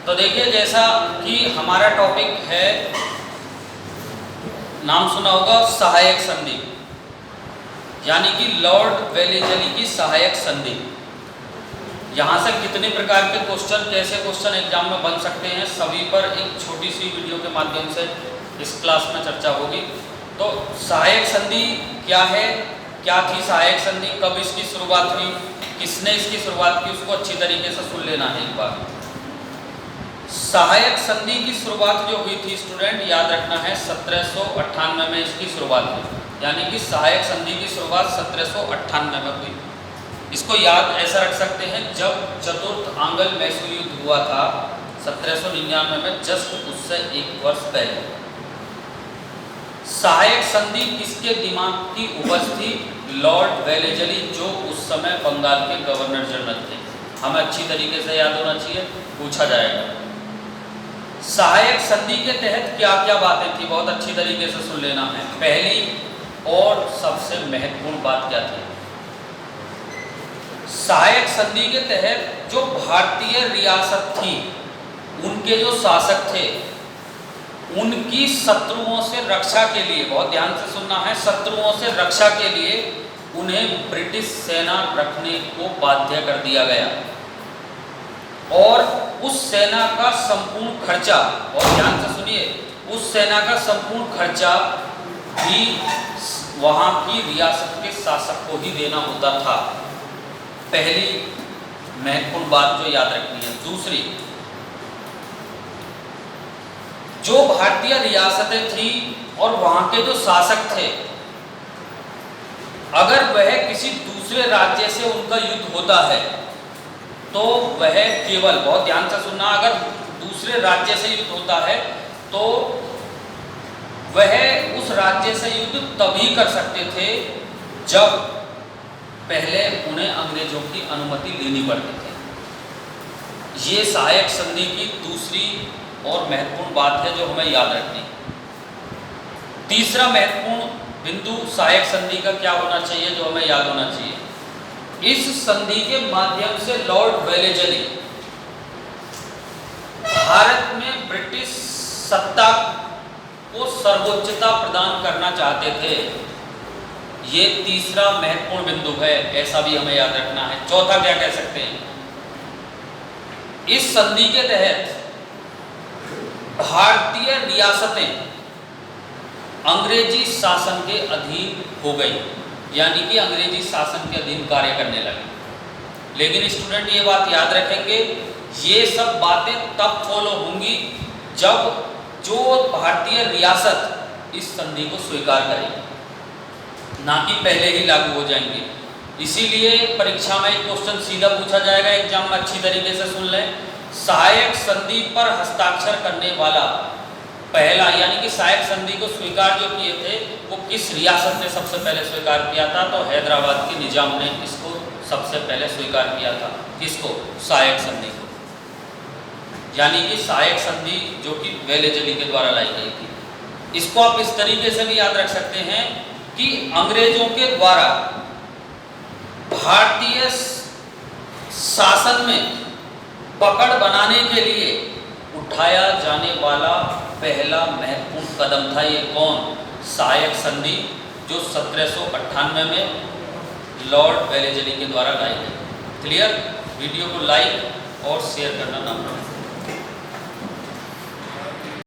तो देखिए, जैसा कि हमारा टॉपिक है, नाम सुना होगा सहायक संधि, यानी कि लॉर्ड वेलेजली की सहायक संधि। यहाँ से कितने प्रकार के क्वेश्चन, कैसे क्वेश्चन एग्जाम में बन सकते हैं, सभी पर एक छोटी सी वीडियो के माध्यम से इस क्लास में चर्चा होगी। तो सहायक संधि क्या है, क्या थी सहायक संधि, कब इसकी शुरुआत हुई, किसने इसकी शुरुआत की, उसको अच्छी तरीके से सुन लेना है एक बार। सहायक संधि की शुरुआत जो हुई थी स्टूडेंट, याद रखना है 1798 में इसकी शुरुआत हुई, यानी कि सहायक संधि की शुरुआत 1798 में हुई। इसको याद ऐसा रख सकते हैं, जब चतुर्थ आंग्ल मैसूर युद्ध हुआ था 1799 में, जस्ट उससे एक वर्ष पहले। सहायक संधि किसके दिमाग की उपज थी? लॉर्ड वेलेजली, जो उस समय बंगाल के गवर्नर जनरल थे। हमें अच्छी तरीके से याद होना चाहिए, पूछा जाएगा। सहायक संधि के तहत क्या क्या बातें थी, बहुत अच्छी तरीके से सुन लेना है। पहली और सबसे महत्वपूर्ण बात क्या थी? सहायक संधि के तहत जो भारतीय रियासत थी, उनके जो शासक थे, उनकी शत्रुओं से रक्षा के लिए, बहुत ध्यान से सुनना है, शत्रुओं से रक्षा के लिए उन्हें ब्रिटिश सेना रखने को बाध्य कर दिया गया, और उस सेना का संपूर्ण खर्चा, और ध्यान से सुनिए, उस सेना का संपूर्ण खर्चा भी वहां की रियासत के शासक को ही देना होता था। पहली महत्वपूर्ण बात जो याद रखनी है। दूसरी, जो भारतीय रियासतें थी और वहां के जो शासक थे, अगर वह किसी दूसरे राज्य से उनका युद्ध होता है तो वह केवल, बहुत ध्यान से सुनना, अगर दूसरे राज्य से युद्ध होता है तो वह उस राज्य से युद्ध तभी कर सकते थे जब पहले उन्हें अंग्रेजों की अनुमति लेनी पड़ती थी। ये सहायक संधि की दूसरी और महत्वपूर्ण बात है जो हमें याद रखनी। तीसरा महत्वपूर्ण बिंदु सहायक संधि का क्या होना चाहिए, जो हमें याद होना चाहिए? इस संधि के माध्यम से लॉर्ड वेलेजली भारत में ब्रिटिश सत्ता को सर्वोच्चता प्रदान करना चाहते थे। ये तीसरा महत्वपूर्ण बिंदु है, ऐसा भी हमें याद रखना है। चौथा क्या कह सकते हैं? इस संधि के तहत भारतीय रियासतें अंग्रेजी शासन के अधीन हो गई, यानी कि अंग्रेजी शासन के अधीन कार्य करने लगे। लेकिन स्टूडेंट ये बात याद रखेंगे, ये सब बातें तब फॉलो होंगी जब जो भारतीय रियासत इस संधि को स्वीकार करेगी, ना कि पहले ही लागू हो जाएंगे। इसीलिए परीक्षा में एक क्वेश्चन सीधा पूछा जाएगा, एग्जाम में अच्छी तरीके से सुन लें। सहायक संधि पर हस्ताक्षर करने वाला पहला, यानी कि सहायक संधि को स्वीकार जो किए थे वो किस रियासत ने सबसे पहले स्वीकार किया था? तो हैदराबाद के निजाम ने इसको सबसे पहले स्वीकार किया था। किसको? सहायक संधि को। यानी कि सहायक संधि जो कि वेलेजली के द्वारा लाई गई थी। इसको आप इस तरीके से भी याद रख सकते हैं कि अंग्रेजों के द्वारा भारतीय शासन में पकड़ बनाने के लिए उठाया जाने वाला पहला महत्वपूर्ण कदम था। ये कौन? सहायक संधि, जो 1798 में लॉर्ड वेलेजली के द्वारा लाई गई। क्लियर? वीडियो को लाइक और शेयर करना ना भूलें।